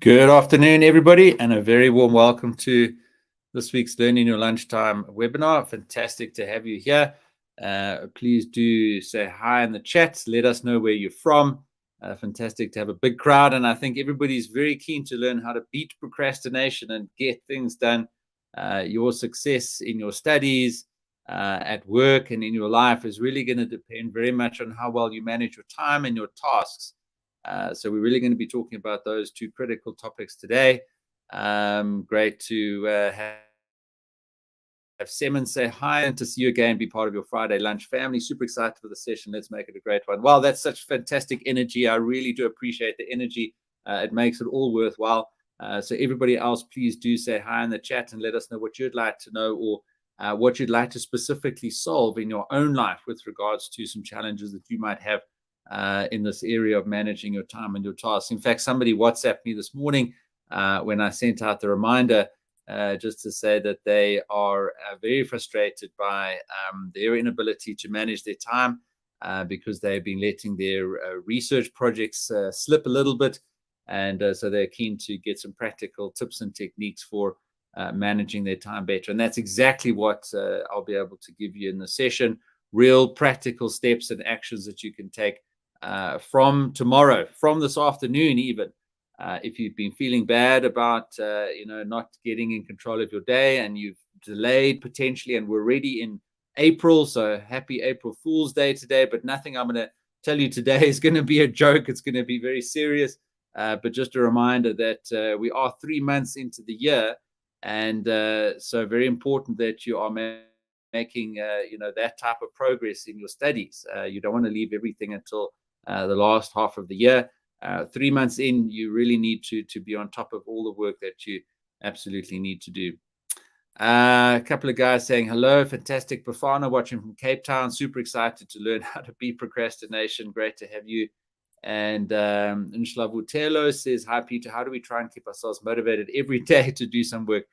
Good afternoon, everybody, and a very warm welcome to this week's Learning Your Lunchtime webinar. Fantastic to have you here. Please do say hi in the chat. Let us know where you're from. Fantastic to have a big crowd, and I think everybody's very keen to learn how to beat procrastination and get things done. Your success in your studies, at work, and in your life is really going to depend very much on how well you manage your time and your tasks. So we're really going to be talking about those two critical topics today. Great to have Semen say hi and to see you again, be part of your Friday lunch family. Super excited for the session. Let's make it a great one. Wow, that's such fantastic energy. I really do appreciate the energy. It makes it all worthwhile. So everybody else, please do say hi in the chat and let us know what you'd like to know or what you'd like to specifically solve in your own life with regards to some challenges that you might have in this area of managing your time and your tasks. In fact, somebody WhatsApped me this morning when I sent out the reminder just to say that they are very frustrated by their inability to manage their time because they've been letting their research projects slip a little bit. And so they're keen to get some practical tips and techniques for managing their time better. And that's exactly what I'll be able to give you in the session. Real practical steps and actions that you can take from tomorrow, from this afternoon even. If you've been feeling bad about not getting in control of your day and you've delayed potentially, and we're already in April, so happy April Fool's Day today, but nothing I'm going to tell you today is going to be a joke. It's going to be very serious, but just a reminder that we are 3 months into the year, and so very important that you are making that type of progress in your studies. You don't want to leave everything until the last half of the year. 3 months in, you really need to be on top of all the work that you absolutely need to do. A couple of guys saying hello. Fantastic. Bafana watching from Cape Town. Super excited to learn how to beat procrastination. Great to have you. And Nslavutelo says, hi, Peter. How do we try and keep ourselves motivated every day to do some work?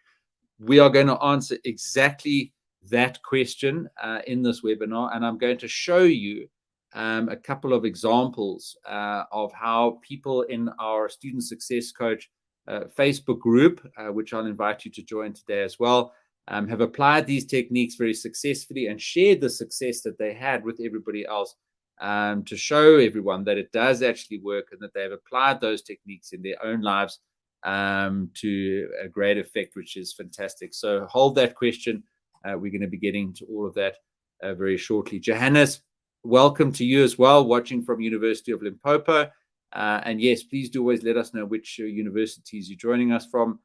We are going to answer exactly that question in this webinar, and I'm going to show you a couple of examples of how people in our Student Success Coach Facebook group, which I'll invite you to join today as well, have applied these techniques very successfully and shared the success that they had with everybody else to show everyone that it does actually work and that they've applied those techniques in their own lives to a great effect, which is fantastic. So hold that question. We're going to be getting to all of that very shortly. Johannes, welcome to you as well, watching from University of Limpopo. And yes, please do always let us know which universities you're joining us from.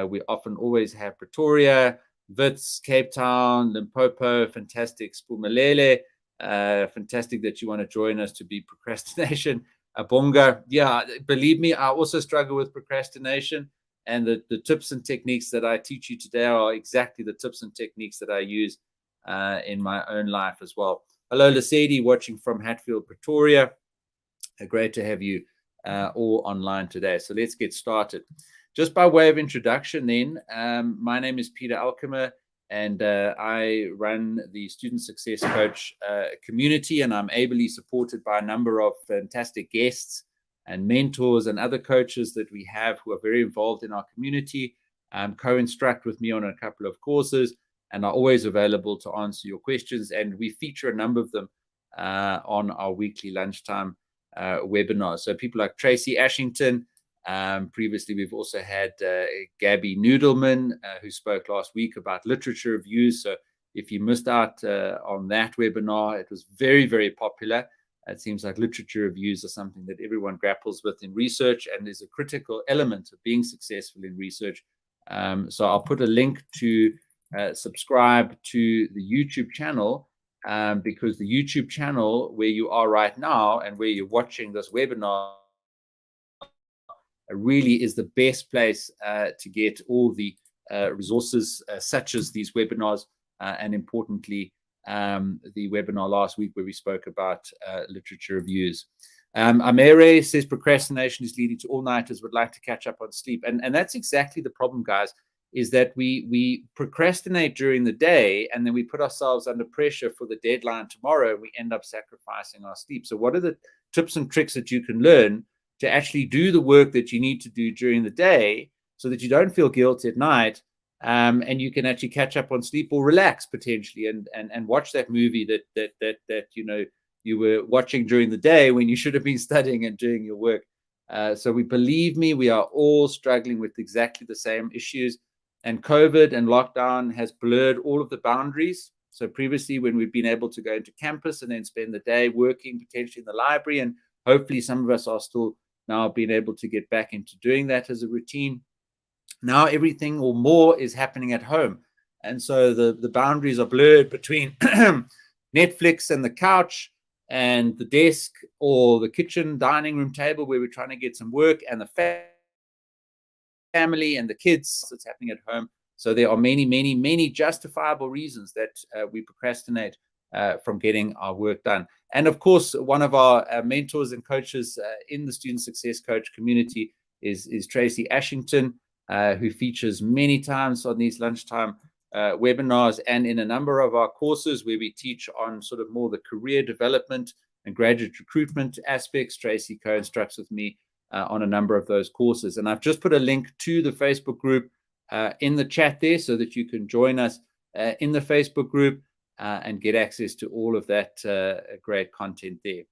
We often always have Pretoria, Wits, Cape Town, Limpopo. Fantastic. Spumalele. Fantastic that you want to join us to beat procrastination. Abonga. Yeah, believe me, I also struggle with procrastination. And the tips and techniques that I teach you today are exactly the tips and techniques that I use in my own life as well. Hello, Lesedi, watching from Hatfield, Pretoria. Great to have you all online today. So let's get started. Just by way of introduction then, my name is Peter Alkema, and I run the Student Success Coach community, and I'm ably supported by a number of fantastic guests and mentors and other coaches that we have who are very involved in our community, co-instruct with me on a couple of courses, and are always available to answer your questions. And we feature a number of them on our weekly lunchtime webinars. So people like Tracy Ashington. Previously, we've also had Gabby Noodleman, who spoke last week about literature reviews. So if you missed out on that webinar, it was very, very popular. It seems like literature reviews are something that everyone grapples with in research and is a critical element of being successful in research. So I'll put a link to subscribe to the YouTube channel, because the YouTube channel where you are right now and where you're watching this webinar really is the best place to get all the resources such as these webinars, and importantly, the webinar last week where we spoke about literature reviews. Amere says procrastination is leading to all-nighters, would like to catch up on sleep. And that's exactly the problem, guys, is that we procrastinate during the day, and then we put ourselves under pressure for the deadline tomorrow, and we end up sacrificing our sleep. So what are the tips and tricks that you can learn to actually do the work that you need to do during the day so that you don't feel guilty at night. And you can actually catch up on sleep or relax potentially and watch that movie that you were watching during the day when you should have been studying and doing your work. So believe me, we are all struggling with exactly the same issues. And COVID and lockdown has blurred all of the boundaries. So previously, when we've been able to go into campus and then spend the day working potentially in the library, and hopefully some of us are still now being able to get back into doing that as a routine. Now everything or more is happening at home. And so the boundaries are blurred between Netflix and the couch and the desk or the kitchen dining room table where we're trying to get some work, and the family and the kids that's happening at home. So there are many justifiable reasons that we procrastinate from getting our work done. And of course, one of our mentors and coaches in the Student Success Coach community is Tracy Ashington, who features many times on these lunchtime webinars and in a number of our courses where we teach on sort of more the career development and graduate recruitment aspects. Tracy co-instructs with me on a number of those courses. And I've just put a link to the Facebook group in the chat there so that you can join us in the Facebook group and get access to all of that great content there.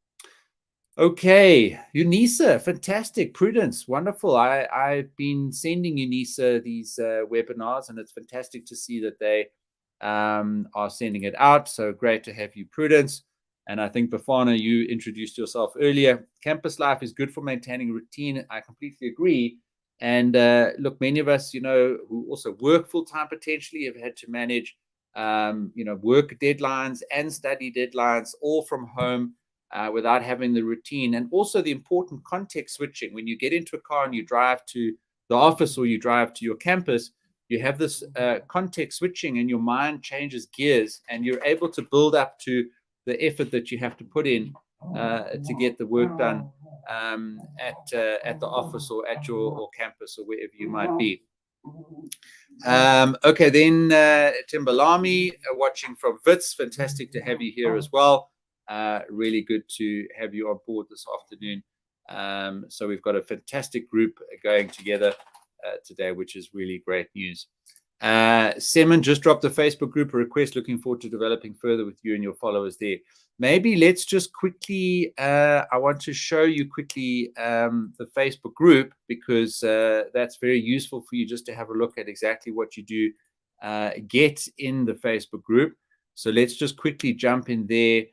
Okay, Unisa, fantastic. Prudence, wonderful. I've been sending Unisa these webinars, and it's fantastic to see that they are sending it out. So great to have you, Prudence. And I think, Bafana, you introduced yourself earlier. Campus life is good for maintaining routine. I completely agree. And look, many of us, who also work full-time potentially have had to manage, work deadlines and study deadlines all from home without having the routine. And also the important context switching. When you get into a car and you drive to the office or you drive to your campus, you have this context switching and your mind changes gears and you're able to build up to the effort that you have to put in to get the work done at the office or at your campus or wherever you might be. Okay, then Timbalami watching from Wits. Fantastic to have you here as well. Really good to have you on board this afternoon. So we've got a fantastic group going together today, which is really great news. Semen just dropped the Facebook group a request. Looking forward to developing further with you and your followers there. Maybe let's just quickly, I want to show you quickly the Facebook group, because that's very useful for you just to have a look at exactly what you do get in the Facebook group. So let's just quickly jump in there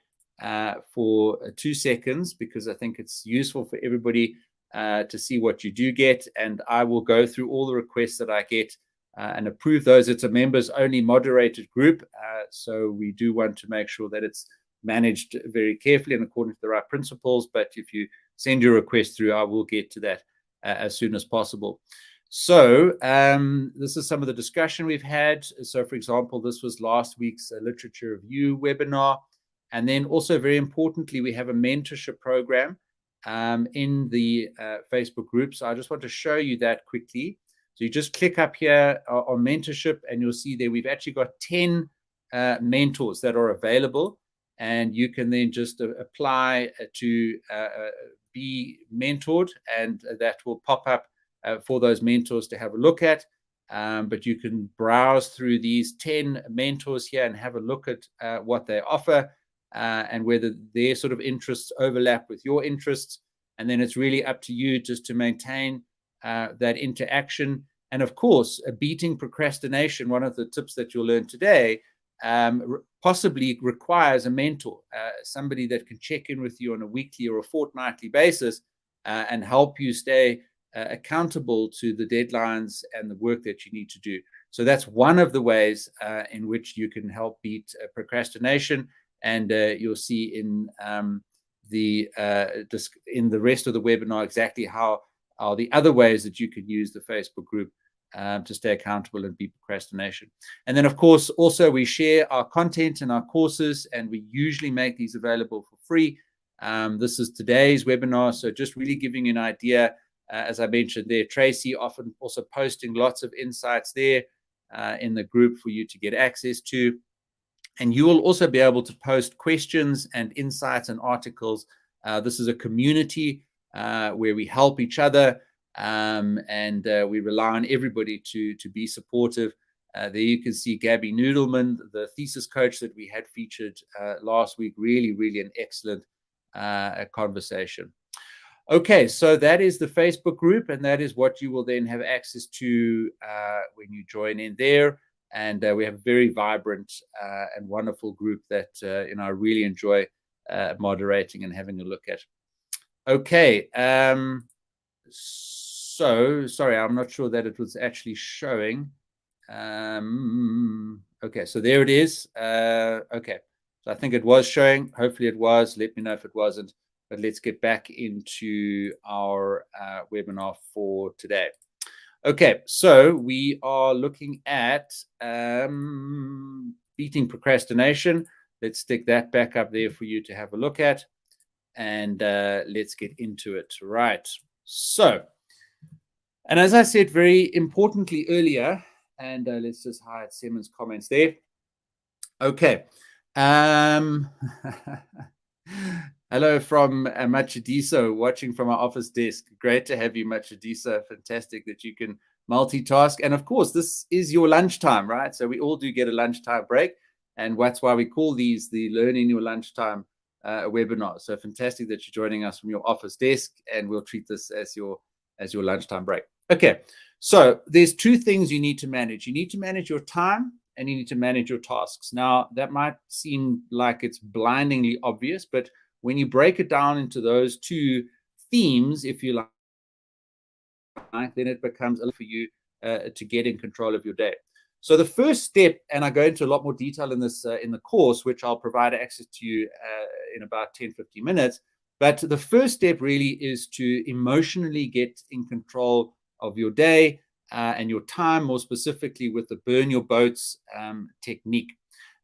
for 2 seconds, because I think it's useful for everybody to see what you do get. And I will go through all the requests that I get and approve those. It's a members only moderated group. So we do want to make sure that it's managed very carefully and according to the right principles. But if you send your request through, I will get to that as soon as possible. So this is some of the discussion we've had. So for example, this was last week's literature review webinar. And then also very importantly, we have a mentorship program in the Facebook group. So I just want to show you that quickly. So you just click up here on mentorship and you'll see there we've actually got 10 mentors that are available, and you can then just apply to be mentored, and that will pop up for those mentors to have a look at. But you can browse through these 10 mentors here and have a look at what they offer and whether their sort of interests overlap with your interests. And then it's really up to you just to maintain that interaction. And of course, beating procrastination, one of the tips that you'll learn today, possibly requires a mentor, somebody that can check in with you on a weekly or a fortnightly basis and help you stay accountable to the deadlines and the work that you need to do. So that's one of the ways in which you can help beat procrastination. And you'll see in the rest of the webinar exactly how are the other ways that you can use the Facebook group to stay accountable and beat procrastination. And then, of course, also we share our content and our courses, and we usually make these available for free. This is today's webinar, so just really giving you an idea. As I mentioned there, Tracy often also posting lots of insights there in the group for you to get access to. And you will also be able to post questions and insights and articles. This is a community where we help each other, and we rely on everybody to be supportive. There you can see Gabby Noodleman, the thesis coach that we had featured last week. Really an excellent conversation. Okay, so that is the Facebook group, and that is what you will then have access to when you join in there. And we have a very vibrant and wonderful group that I really enjoy moderating and having a look at. Okay, so sorry, I'm not sure that it was actually showing. Okay, so there it is. Okay, so I think it was showing. Hopefully it was. Let me know if it wasn't. But let's get back into our webinar for today. Okay, so we are looking at beating procrastination. Let's stick that back up there for you to have a look at. And let's get into it. Right. So, and as I said very importantly earlier, and let's just hide Simon's comments there. Okay. Hello from Machadiso, watching from our office desk. Great to have you, Machadiso. Fantastic that you can multitask. And of course, this is your lunchtime, right? So we all do get a lunchtime break. And that's why we call these the Learn in Your Lunchtime webinar. So fantastic that you're joining us from your office desk, and we'll treat this as your lunchtime break. Okay, so there's two things you need to manage. You need to manage your time, and you need to manage your tasks. Now, that might seem like it's blindingly obvious, but when you break it down into those two themes, if you like, then it becomes for you to get in control of your day. So the first step, and I go into a lot more detail in this in the course, which I'll provide access to you in about 10-15 minutes. But the first step really is to emotionally get in control of your day and your time, more specifically with the burn your boats technique.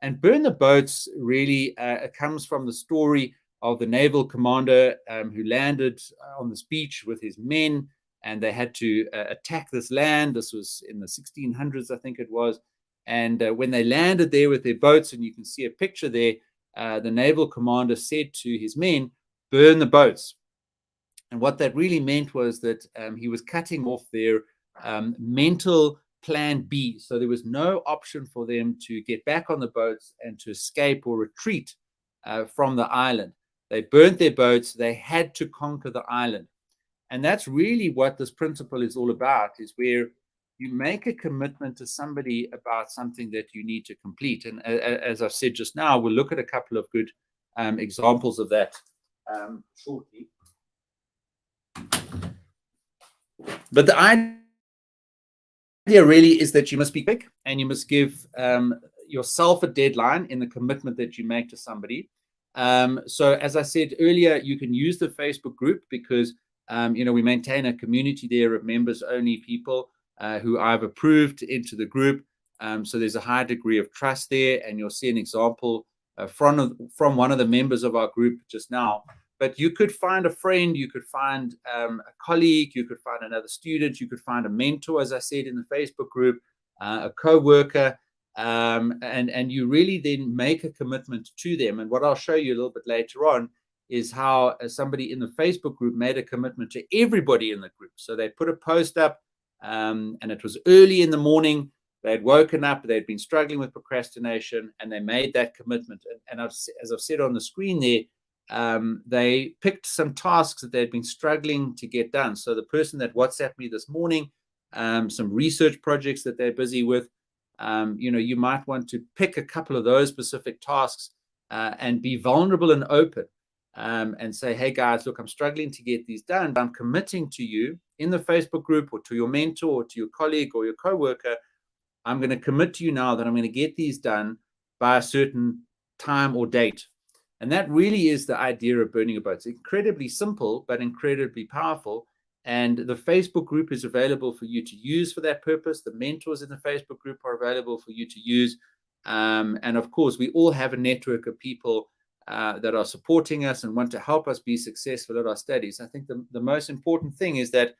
And burn the boats really comes from the story of the naval commander who landed on this beach with his men, and they had to attack this land. This was in the 1600s, I think it was. And when they landed there with their boats, and you can see a picture there, the naval commander said to his men, burn the boats. And what that really meant was that he was cutting off their mental plan B. So there was no option for them to get back on the boats and to escape or retreat from the island. They burnt their boats. They had to conquer the island. And that's really what this principle is all about, is where you make a commitment to somebody about something that you need to complete. And as I've said just now, we'll look at a couple of good examples of that shortly. But the idea really is that you must be quick, and you must give yourself a deadline in the commitment that you make to somebody. So as I said earlier, you can use the Facebook group because we maintain a community there of members-only people who I've approved into the group. So there's a high degree of trust there, and you'll see an example from one of the members of our group just now. But you could find a friend, you could find a colleague, you could find another student, you could find a mentor, as I said, in the Facebook group, a co-worker, and you really then make a commitment to them. And what I'll show you a little bit later on is how somebody in the Facebook group made a commitment to everybody in the group. So they put a post up, and it was early in the morning. They'd woken up, they'd been struggling with procrastination, and they made that commitment. And as I've said on the screen there, they picked some tasks that they'd been struggling to get done. So the person that WhatsApped me this morning, some research projects that they're busy with, you might want to pick a couple of those specific tasks and be vulnerable and open. And say, hey guys, look, I'm struggling to get these done. I'm committing to you in the Facebook group, or to your mentor, or to your colleague, or your coworker. I'm going to commit to you now that I'm going to get these done by a certain time or date. And that really is the idea of burning a boat. It's incredibly simple, but incredibly powerful. And the Facebook group is available for you to use for that purpose. The mentors in the Facebook group are available for you to use. And of course, we all have a network of people that are supporting us and want to help us be successful at our studies. I think the most important thing is that,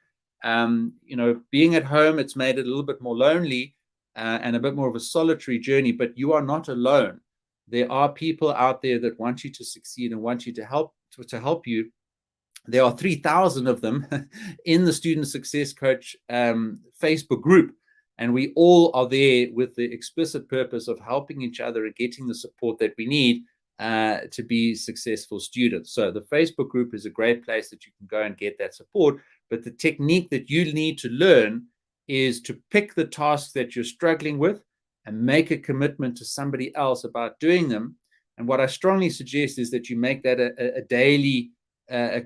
being at home, it's made it a little bit more lonely and a bit more of a solitary journey, but you are not alone. There are people out there that want you to succeed and want you to help you. there are 3,000 of them in the Student Success Coach Facebook group. And we all are there with the explicit purpose of helping each other and getting the support that we need to be successful students. So the Facebook group is a great place that you can go and get that support. But the technique that you need to learn is to pick the tasks that you're struggling with and make a commitment to somebody else about doing them. And what I strongly suggest is that you make that a daily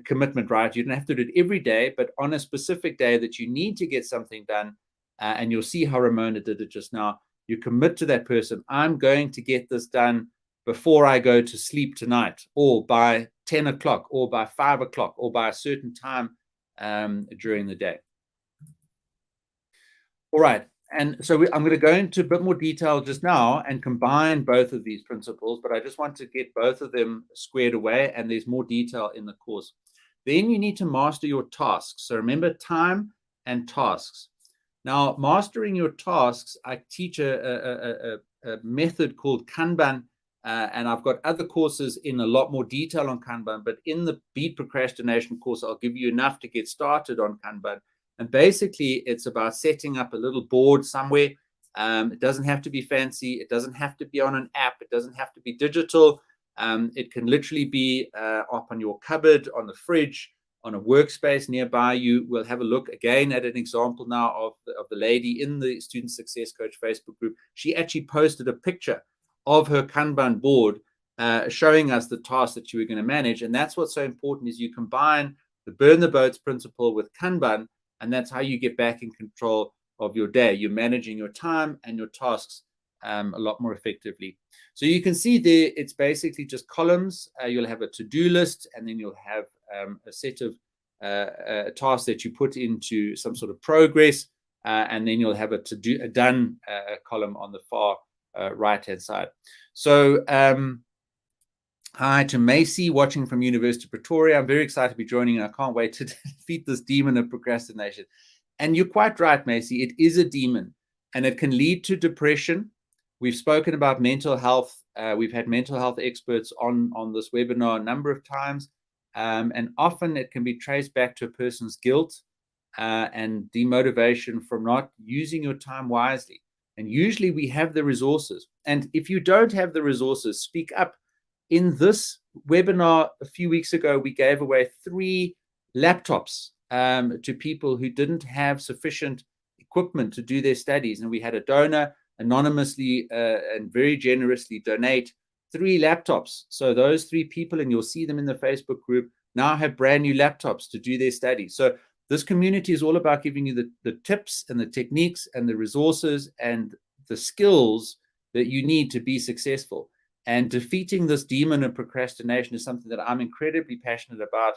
commitment, right? You don't have to do it every day, but on a specific day that you need to get something done, and you'll see how Ramona did it just now. You commit to that person. I'm going to get this done before I go to sleep tonight, or by 10 o'clock, or by 5 o'clock, or by a certain time during the day. All right. And so I'm going to go into a bit more detail just now and combine both of these principles, but I just want to get both of them squared away, and there's more detail in the course. Then you need to master your tasks. So remember, time and tasks. Now, mastering your tasks, I teach a method called Kanban, and I've got other courses in a lot more detail on Kanban, but in the Beat Procrastination course, I'll give you enough to get started on Kanban. And basically, it's about setting up a little board somewhere. It doesn't have to be fancy. It doesn't have to be on an app. It doesn't have to be digital. It can literally be up on your cupboard, on the fridge, on a workspace nearby you. We'll have a look again at an example now of the lady in the Student Success Coach Facebook group. She actually posted a picture of her Kanban board showing us the tasks that you were going to manage. And that's what's so important, is you combine the burn the boats principle with Kanban, and that's how you get back in control of your day. You're managing your time and your tasks a lot more effectively. So you can see there, it's basically just columns. You'll have a to-do list, and then you'll have a set of tasks that you put into some sort of progress, and then you'll have a done column on the far right-hand side. So hi to Macy, watching from University of Pretoria. I'm very excited to be joining, and I can't wait to defeat this demon of procrastination. And you're quite right, Macy. It is a demon, and it can lead to depression. We've spoken about mental health. We've had mental health experts on this webinar a number of times, and often it can be traced back to a person's guilt and demotivation from not using your time wisely. And usually we have the resources. And if you don't have the resources, speak up. In this webinar a few weeks ago, we gave away 3 laptops to people who didn't have sufficient equipment to do their studies. And we had a donor anonymously and very generously donate 3 laptops. So those 3 people, and you'll see them in the Facebook group, now have brand new laptops to do their studies. So this community is all about giving you the tips and the techniques and the resources and the skills that you need to be successful. And defeating this demon of procrastination is something that I'm incredibly passionate about.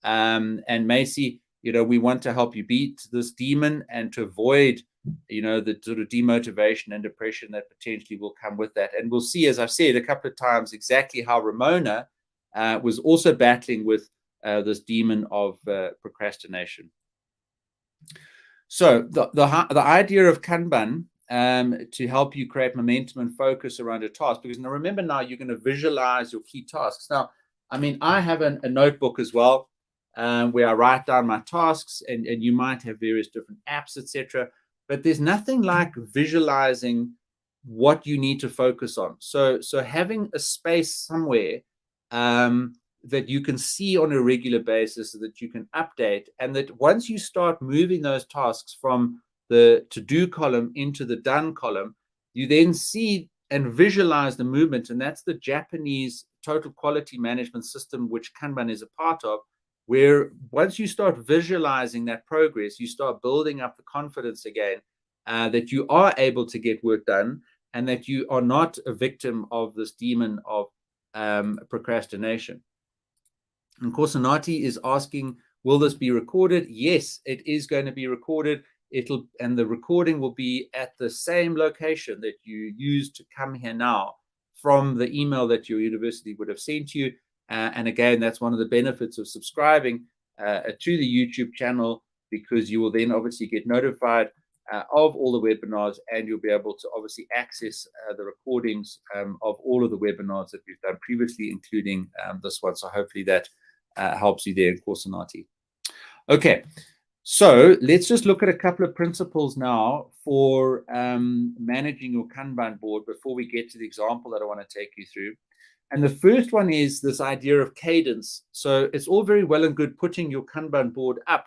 And Macy, we want to help you beat this demon and to avoid, the sort of demotivation and depression that potentially will come with that. And we'll see, as I've said a couple of times, exactly how Ramona was also battling with this demon of procrastination. So the idea of Kanban to help you create momentum and focus around a task, because now remember, now you're going to visualize your key tasks. Now, I have a notebook as well where I write down my tasks, and you might have various different apps, etc. But there's nothing like visualizing what you need to focus on. So having a space somewhere that you can see on a regular basis, so that you can update, and that once you start moving those tasks from the to-do column into the done column, you then see and visualize the movement. And that's the Japanese total quality management system, which Kanban is a part of, where once you start visualizing that progress, you start building up the confidence again that you are able to get work done, and that you are not a victim of this demon of procrastination. And of course, Anati is asking, will this be recorded? Yes, it is going to be recorded. And the recording will be at the same location that you used to come here now, from the email that your university would have sent you. And again, that's one of the benefits of subscribing to the YouTube channel, because you will then obviously get notified of all the webinars, and you'll be able to obviously access the recordings of all of the webinars that we've done previously, including this one. So hopefully that helps you there in Coursinati. Okay, so let's just look at a couple of principles now for managing your Kanban board before we get to the example that I want to take you through. And the first one is this idea of cadence. So it's all very well and good putting your Kanban board up,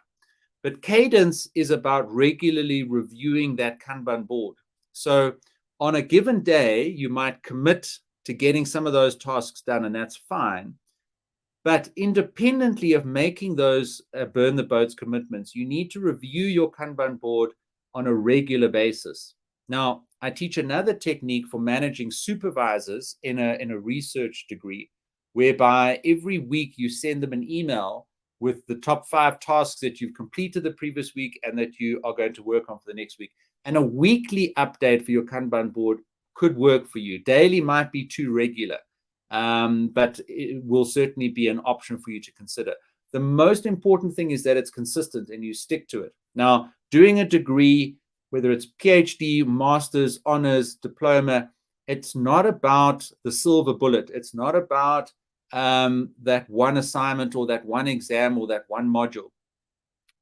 but cadence is about regularly reviewing that Kanban board. So on a given day, you might commit to getting some of those tasks done, and that's fine. But independently of making those burn the boats commitments, you need to review your Kanban board on a regular basis. Now, I teach another technique for managing supervisors in a research degree, whereby every week you send them an email with the top 5 tasks that you've completed the previous week and that you are going to work on for the next week. And a weekly update for your Kanban board could work for you. Daily might be too regular, but it will certainly be an option for you to consider. The most important thing is that it's consistent and you stick to it. Now, doing a degree, whether it's PhD, master's, honors, diploma, it's not about the silver bullet. It's not about that one assignment or that one exam or that one module.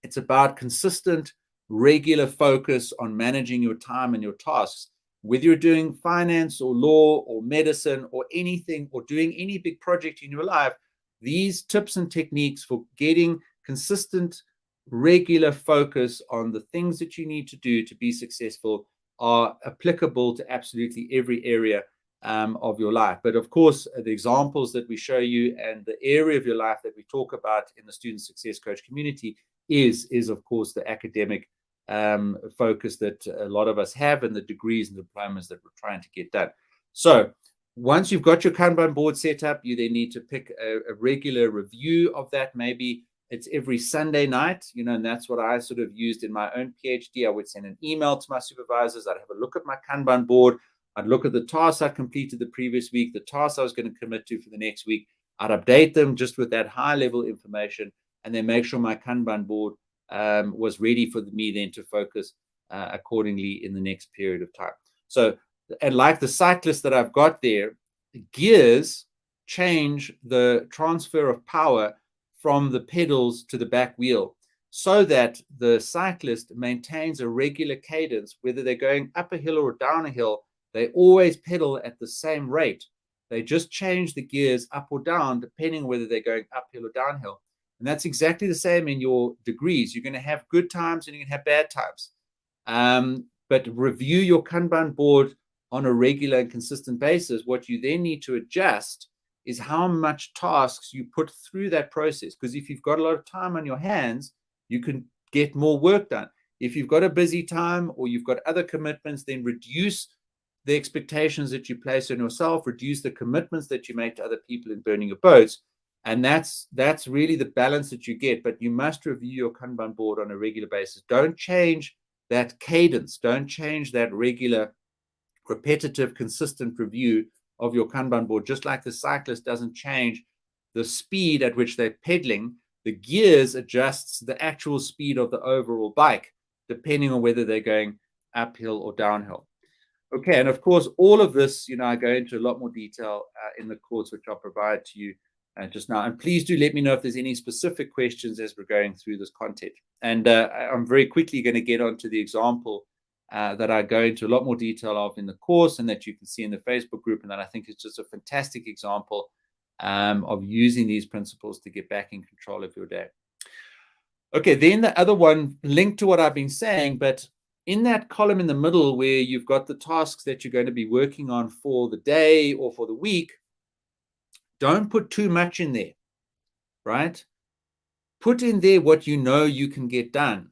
It's about consistent, regular focus on managing your time and your tasks. Whether you're doing finance or law or medicine or anything, or doing any big project in your life, these tips and techniques for getting consistent, regular focus on the things that you need to do to be successful are applicable to absolutely every area of your life. But of course, the examples that we show you and the area of your life that we talk about in the Student Success Coach community is of course the academic focus that a lot of us have, and the degrees and diplomas that we're trying to get done. So once you've got your Kanban board set up, you then need to pick a regular review of that. Maybe it's every Sunday night, and that's what I sort of used in my own PhD. I would send an email to my supervisors. I'd have a look at my Kanban board. I'd look at the tasks I completed the previous week, the tasks I was going to commit to for the next week. I'd update them just with that high level information, and then make sure my Kanban board was ready for me then to focus accordingly in the next period of time. So, and like the cyclist that I've got there, gears change the transfer of power from the pedals to the back wheel, so that the cyclist maintains a regular cadence. Whether they're going up a hill or down a hill, they always pedal at the same rate. They just change the gears up or down depending on whether they're going uphill or downhill. And that's exactly the same in your degrees. You're going to have good times and you're going to have bad times. But review your Kanban board on a regular and consistent basis. What you then need to adjust is how much tasks you put through that process. Because if you've got a lot of time on your hands, you can get more work done. If you've got a busy time or you've got other commitments, then reduce the expectations that you place on yourself, reduce the commitments that you make to other people in burning your boats. And that's really the balance that you get. But you must review your Kanban board on a regular basis. Don't change that cadence. Don't change that regular, repetitive, consistent review of your Kanban board. Just like the cyclist doesn't change the speed at which they're pedaling, the gears adjusts the actual speed of the overall bike, depending on whether they're going uphill or downhill. Okay, and of course, all of this, I go into a lot more detail in the course, which I'll provide to you just now. And please do let me know if there's any specific questions as we're going through this content. And I'm very quickly going to get onto the example that I go into a lot more detail of in the course, and that you can see in the Facebook group, and that I think is just a fantastic example of using these principles to get back in control of your day. Okay, then the other one linked to what I've been saying, but in that column in the middle where you've got the tasks that you're going to be working on for the day or for the week, don't put too much in there, right? Put in there what you know you can get done.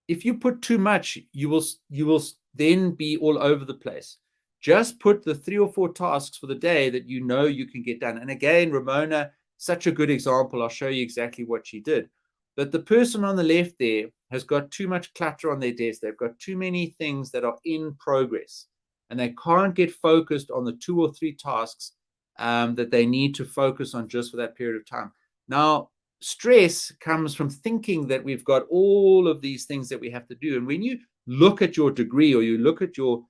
If you put too much, you will then be all over the place. Just put the 3 or 4 tasks for the day that you know you can get done. And again, Ramona, such a good example. I'll show you exactly what she did. But the person on the left there has got too much clutter on their desk. They've got too many things that are in progress, and they can't get focused on the 2 or 3 tasks that they need to focus on just for that period of time. Now, stress comes from thinking that we've got all of these things that we have to do. And when you look at your degree or you look at your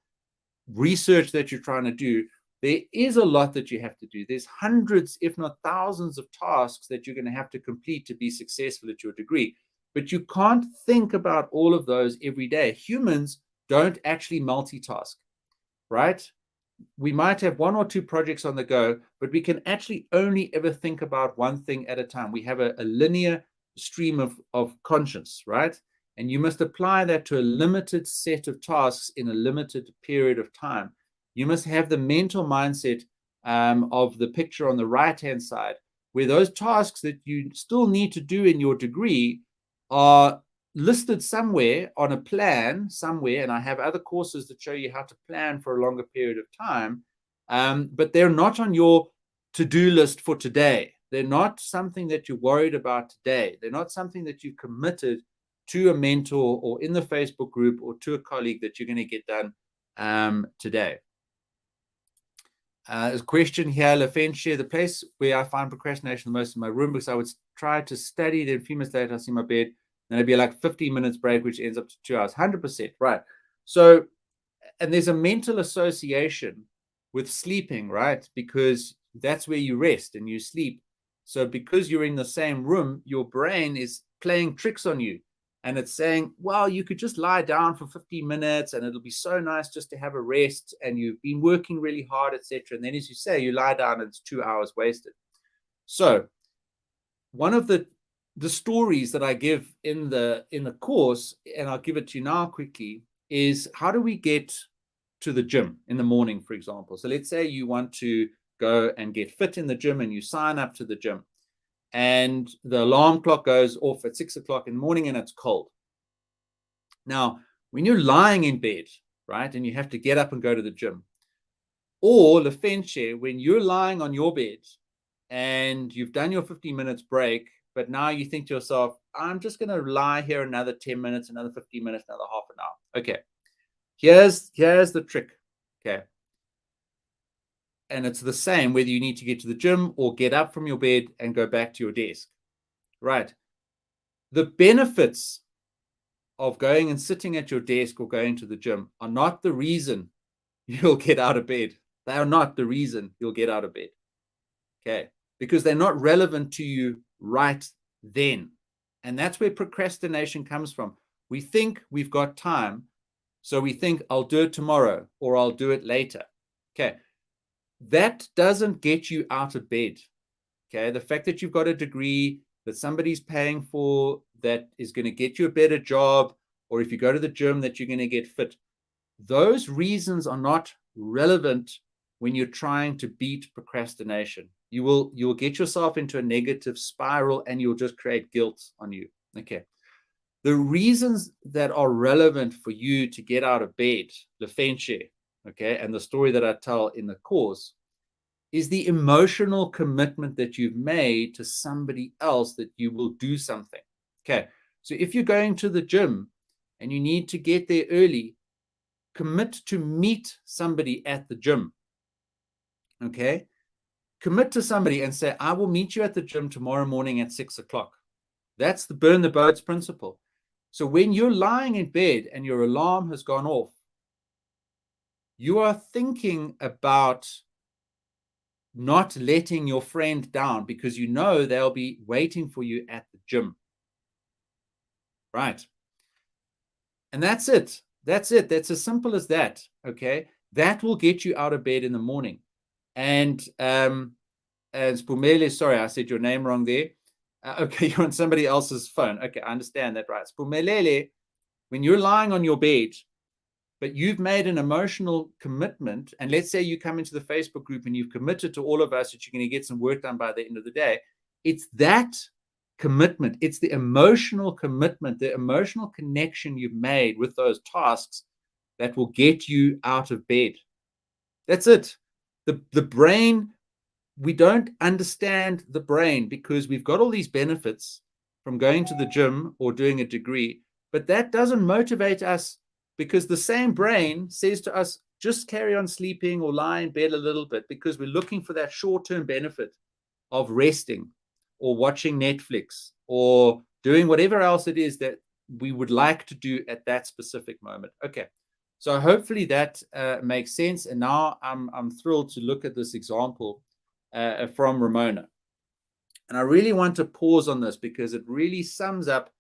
research that you're trying to do, there is a lot that you have to do. There's hundreds, if not thousands of tasks that you're going to have to complete to be successful at your degree. But you can't think about all of those every day. Humans don't actually multitask, right? We might have one or two projects on the go, but we can actually only ever think about one thing at a time. We have a linear stream of conscience, right? And you must apply that to a limited set of tasks in a limited period of time. You must have the mental mindset of the picture on the right-hand side, where those tasks that you still need to do in your degree are listed somewhere on a plan somewhere. And I have other courses that show you how to plan for a longer period of time, but they're not on your to-do list for today. They're not something that you're worried about today. They're not something that you've committed to a mentor or in the Facebook group or to a colleague that you're going to get done today. There's a question here, Lafenche, the place where I find procrastination the most in my room, because I would try to study, then a few minutes later I see my bed, then it'd be like 15 minutes break, which ends up to 2 hours, 100%, right? So, and there's a mental association with sleeping, right? Because that's where you rest and you sleep. So because you're in the same room, your brain is playing tricks on you. And it's saying, well, you could just lie down for 15 minutes and it'll be so nice just to have a rest, and you've been working really hard, etc. And then, as you say, you lie down and it's 2 hours wasted. So one of the stories that I give in the course, and I'll give it to you now quickly, is how do we get to the gym in the morning, for example. So let's say you want to go and get fit in the gym and you sign up to the gym. And the alarm clock goes off at 6 o'clock in the morning and it's cold. Now, when you're lying in bed, right, and you have to get up and go to the gym, or Lafenche, when you're lying on your bed and you've done your 15 minutes break, but now you think to yourself, I'm just going to lie here another 10 minutes, another 15 minutes, another half an hour. Okay, here's the trick, okay? And it's the same whether you need to get to the gym or get up from your bed and go back to your desk, right? The benefits of going and sitting at your desk or going to the gym are not the reason you'll get out of bed. They are not the reason you'll get out of bed, okay? Because they're not relevant to you right then. And that's where procrastination comes from. We think we've got time, so we think I'll do it tomorrow or I'll do it later, okay? That doesn't get you out of bed, okay? The fact that you've got a degree that somebody's paying for that is going to get you a better job, or if you go to the gym that you're going to get fit, those reasons are not relevant when you're trying to beat procrastination. You'll get yourself into a negative spiral and you'll just create guilt on you, okay? The reasons that are relevant for you to get out of bed, Lafenche, okay, and the story that I tell in the course, is the emotional commitment that you've made to somebody else that you will do something. Okay, so if you're going to the gym and you need to get there early, commit to meet somebody at the gym. Okay, commit to somebody and say, I will meet you at the gym tomorrow morning at 6 o'clock. That's the burn the boats principle. So when you're lying in bed and your alarm has gone off, you are thinking about not letting your friend down because you know they'll be waiting for you at the gym. Right. And that's it. That's it. That's as simple as that. Okay. That will get you out of bed in the morning. And as Spumele, sorry, I said your name wrong there. Okay, you're on somebody else's phone. Okay, I understand that, right. Spumelele, when you're lying on your bed, but you've made an emotional commitment, and let's say you come into the Facebook group and you've committed to all of us that you're going to get some work done by the end of the day, it's that commitment, it's the emotional commitment, the emotional connection you've made with those tasks that will get you out of bed. That's it. The brain, we don't understand the brain because we've got all these benefits from going to the gym or doing a degree, but that doesn't motivate us because the same brain says to us, just carry on sleeping or lie in bed a little bit because we're looking for that short-term benefit of resting or watching Netflix or doing whatever else it is that we would like to do at that specific moment. Okay, So hopefully that makes sense. And now I'm thrilled to look at this example from Ramona. And I really want to pause on this because it really sums up,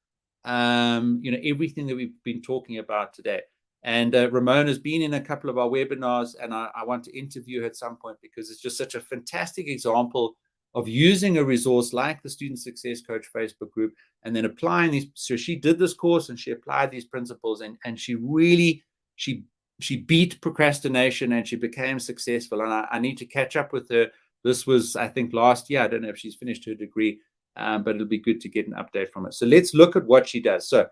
everything that we've been talking about today. And Ramona's been in a couple of our webinars, and I want to interview her at some point because it's just such a fantastic example of using a resource like the Student Success Coach Facebook group and then applying these. So she did this course and she applied these principles, and she really, she beat procrastination and she became successful. And I need to catch up with her. This was, I think, last year. I don't know if she's finished her degree, but it'll be good to get an update from her. So let's look at what she does. So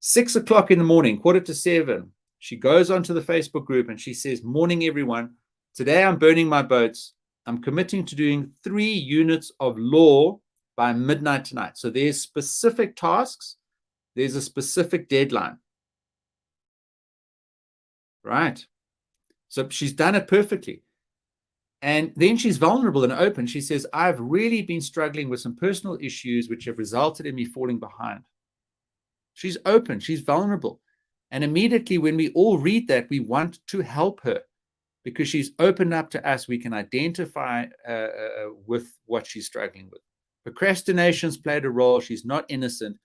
6 o'clock in the morning, 6:45, she goes onto the Facebook group and she says, "Morning, everyone. Today I'm burning my boats. I'm committing to doing 3 units of law by midnight tonight." So there's specific tasks. There's a specific deadline. Right? So she's done it perfectly. And then she's vulnerable and open. She says, "I've really been struggling with some personal issues which have resulted in me falling behind." She's open, she's vulnerable. And immediately when we all read that, we want to help her because she's opened up to us. We can identify with what she's struggling with. Procrastination's played a role. She's not innocent.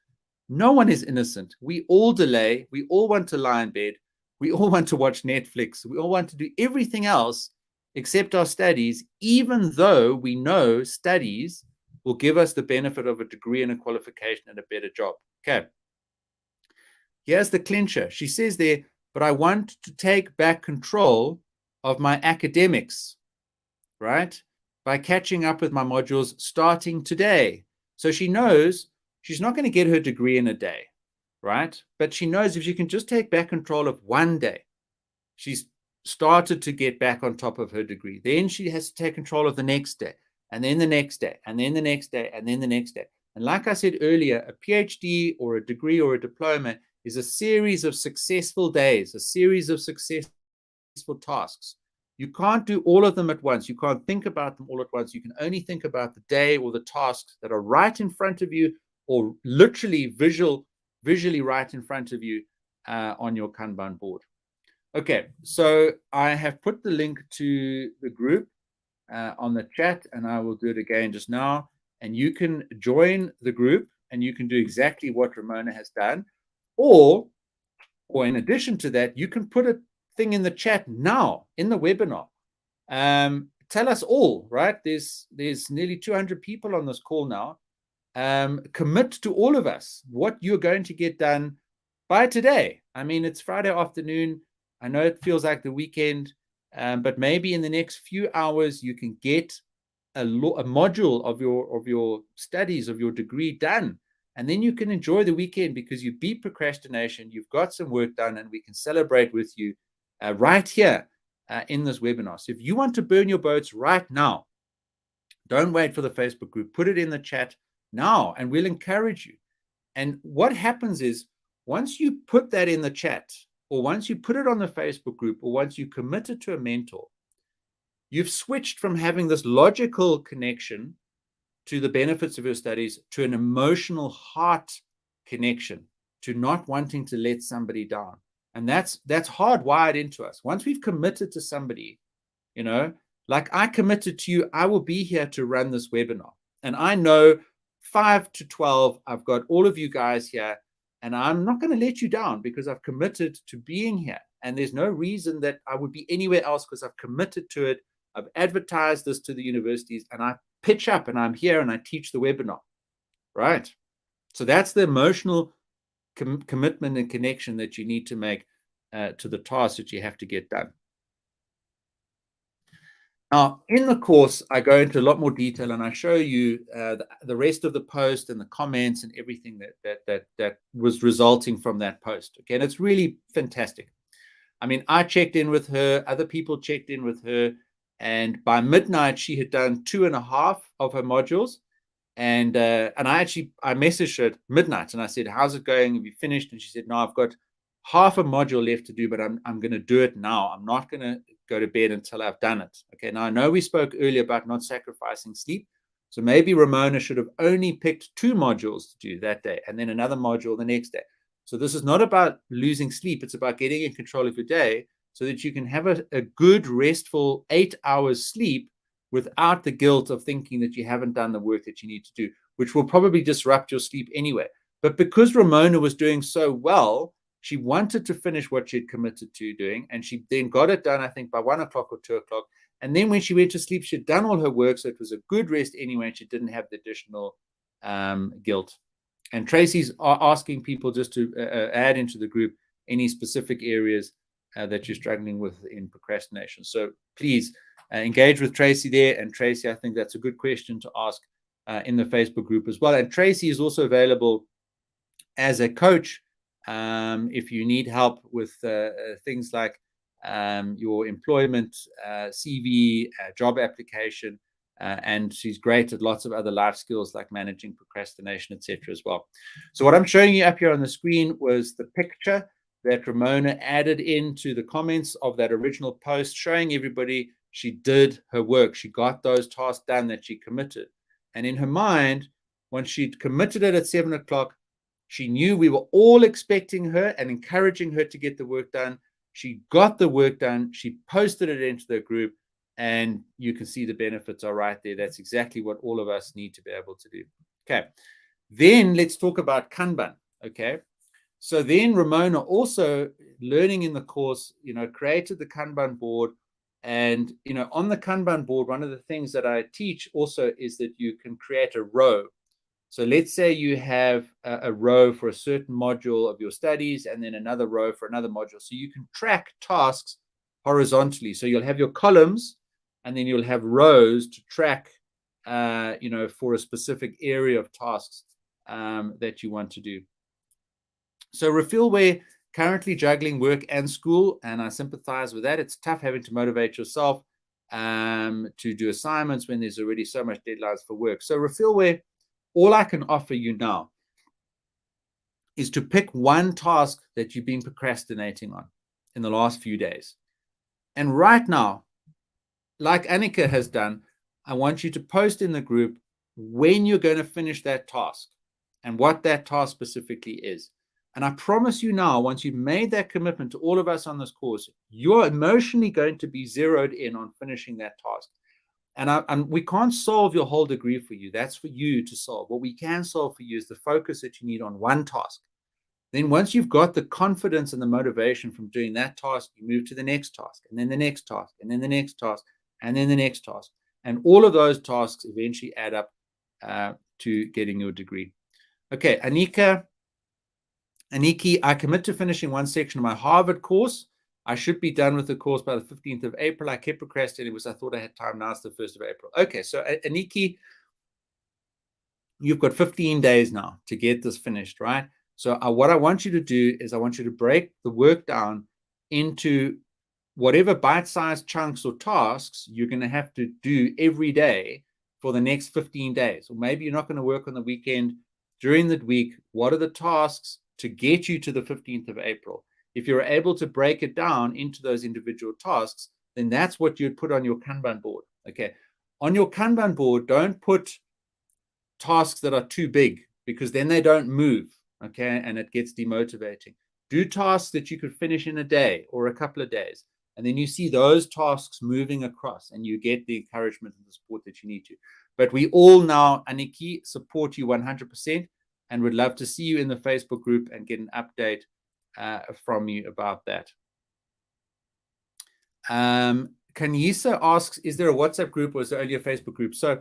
No one is innocent. We all delay. We all want to lie in bed. We all want to watch Netflix. We all want to do everything else except our studies, even though we know studies will give us the benefit of a degree and a qualification and a better job. Okay. Here's the clincher. She says there, "But I want to take back control of my academics," right? "By catching up with my modules starting today." So she knows she's not going to get her degree in a day, right? But she knows if she can just take back control of one day, she's started to get back on top of her degree. Then she has to take control of the next day, and then the next day, and then the next day, and then the next day. And like I said earlier, a PhD or a degree or a diploma is a series of successful days, a series of successful tasks. You can't do all of them at once. You can't think about them all at once. You can only think about the day or the tasks that are right in front of you, or literally visually right in front of you on your Kanban board. Okay, so I have put the link to the group on the chat, and I will do it again just now. And you can join the group, and you can do exactly what Ramona has done. Or in addition to that, you can put a thing in the chat now in the webinar. Tell us all, right? There's nearly 200 people on this call now. Commit to all of us what you're going to get done by today. I mean, it's Friday afternoon. I know it feels like the weekend, but maybe in the next few hours you can get a module of your studies, of your degree done. And then you can enjoy the weekend because you beat procrastination, you've got some work done, and we can celebrate with you right here in this webinar. So if you want to burn your boats right now, don't wait for the Facebook group. Put it in the chat now, and we'll encourage you. And what happens is, once you put that in the chat, or once you put it on the Facebook group, or once you commit it to a mentor, you've switched from having this logical connection to the benefits of your studies to an emotional heart connection, to not wanting to let somebody down. And that's hardwired into us. Once we've committed to somebody, like I committed to you, I will be here to run this webinar. And I know 5 to 12, I've got all of you guys here, and I'm not going to let you down because I've committed to being here. And there's no reason that I would be anywhere else because I've committed to it. I've advertised this to the universities, and I pitch up and I'm here and I teach the webinar, right? So that's the emotional commitment and connection that you need to make to the task that you have to get done. Now, in the course, I go into a lot more detail and I show you the rest of the post and the comments and everything that was resulting from that post. Okay, and it's really fantastic. I mean, I checked in with her, other people checked in with her, and by midnight, she had done 2.5 of her modules. And I messaged her at midnight and I said, "How's it going? Have you finished?" And she said, "No, I've got half a module left to do, but I'm going to do it now. I'm not going to go to bed until I've done it." Okay, now I know we spoke earlier about not sacrificing sleep. So maybe Ramona should have only picked 2 modules to do that day and then another module the next day. So this is not about losing sleep. It's about getting in control of your day so that you can have a good, restful 8 hours sleep without the guilt of thinking that you haven't done the work that you need to do, which will probably disrupt your sleep anyway. But because Ramona was doing so well, she wanted to finish what she had committed to doing, and she then got it done, I think, by 1 o'clock or 2 o'clock. And then when she went to sleep, she'd done all her work, so it was a good rest anyway, and she didn't have the additional guilt. And Tracy's asking people just to add into the group any specific areas that you're struggling with in procrastination. So please engage with Tracy there. And Tracy, I think that's a good question to ask in the Facebook group as well. And Tracy is also available as a coach if you need help with things like your employment, CV, job application, and she's great at lots of other life skills like managing procrastination, etc. as well. So what I'm showing you up here on the screen was the picture that Ramona added into the comments of that original post, showing everybody she did her work. She got those tasks done that she committed. And in her mind, once she'd committed it at 7 o'clock, she knew we were all expecting her and encouraging her to get the work done. She got the work done. She posted it into the group, and you can see the benefits are right there. That's exactly what all of us need to be able to do. Okay. Then let's talk about Kanban. Okay. So then Ramona, also learning in the course, created the Kanban board. And, on the Kanban board, one of the things that I teach also is that you can create a row. So let's say you have a row for a certain module of your studies and then another row for another module. So you can track tasks horizontally. So you'll have your columns and then you'll have rows to track, for a specific area of tasks that you want to do. So Rafil, we're currently juggling work and school, and I sympathize with that. It's tough having to motivate yourself to do assignments when there's already so much deadlines for work. So Rafil, all I can offer you now is to pick one task that you've been procrastinating on in the last few days. And right now, like Annika has done, I want you to post in the group when you're going to finish that task and what that task specifically is. And I promise you now, once you've made that commitment to all of us on this course, you're emotionally going to be zeroed in on finishing that task. And we can't solve your whole degree for you. That's for you to solve. What we can solve for you is the focus that you need on one task. Then once you've got the confidence and the motivation from doing that task, you move to the next task, and then the next task, and then the next task, and then the next task. And all of those tasks eventually add up to getting your degree. Okay, Aniki, I commit to finishing one section of my Harvard course. I should be done with the course by the 15th of April. I kept procrastinating because I thought I had time. Now it's the 1st of April. Okay, so Aniki, you've got 15 days now to get this finished, right? So what I want you to do is I want you to break the work down into whatever bite-sized chunks or tasks you're going to have to do every day for the next 15 days. Or maybe you're not going to work on the weekend. During the week, what are the tasks to get you to the 15th of April? If you're able to break it down into those individual tasks, then that's what you'd put on your Kanban board. Okay. On your Kanban board, don't put tasks that are too big because then they don't move. Okay. And it gets demotivating. Do tasks that you could finish in a day or a couple of days. And then you see those tasks moving across and you get the encouragement and the support that you need to. But we all now, Aniki, support you 100% and would love to see you in the Facebook group and get an update from you about that. Kanisa asks, is there a WhatsApp group or is there only a Facebook group? So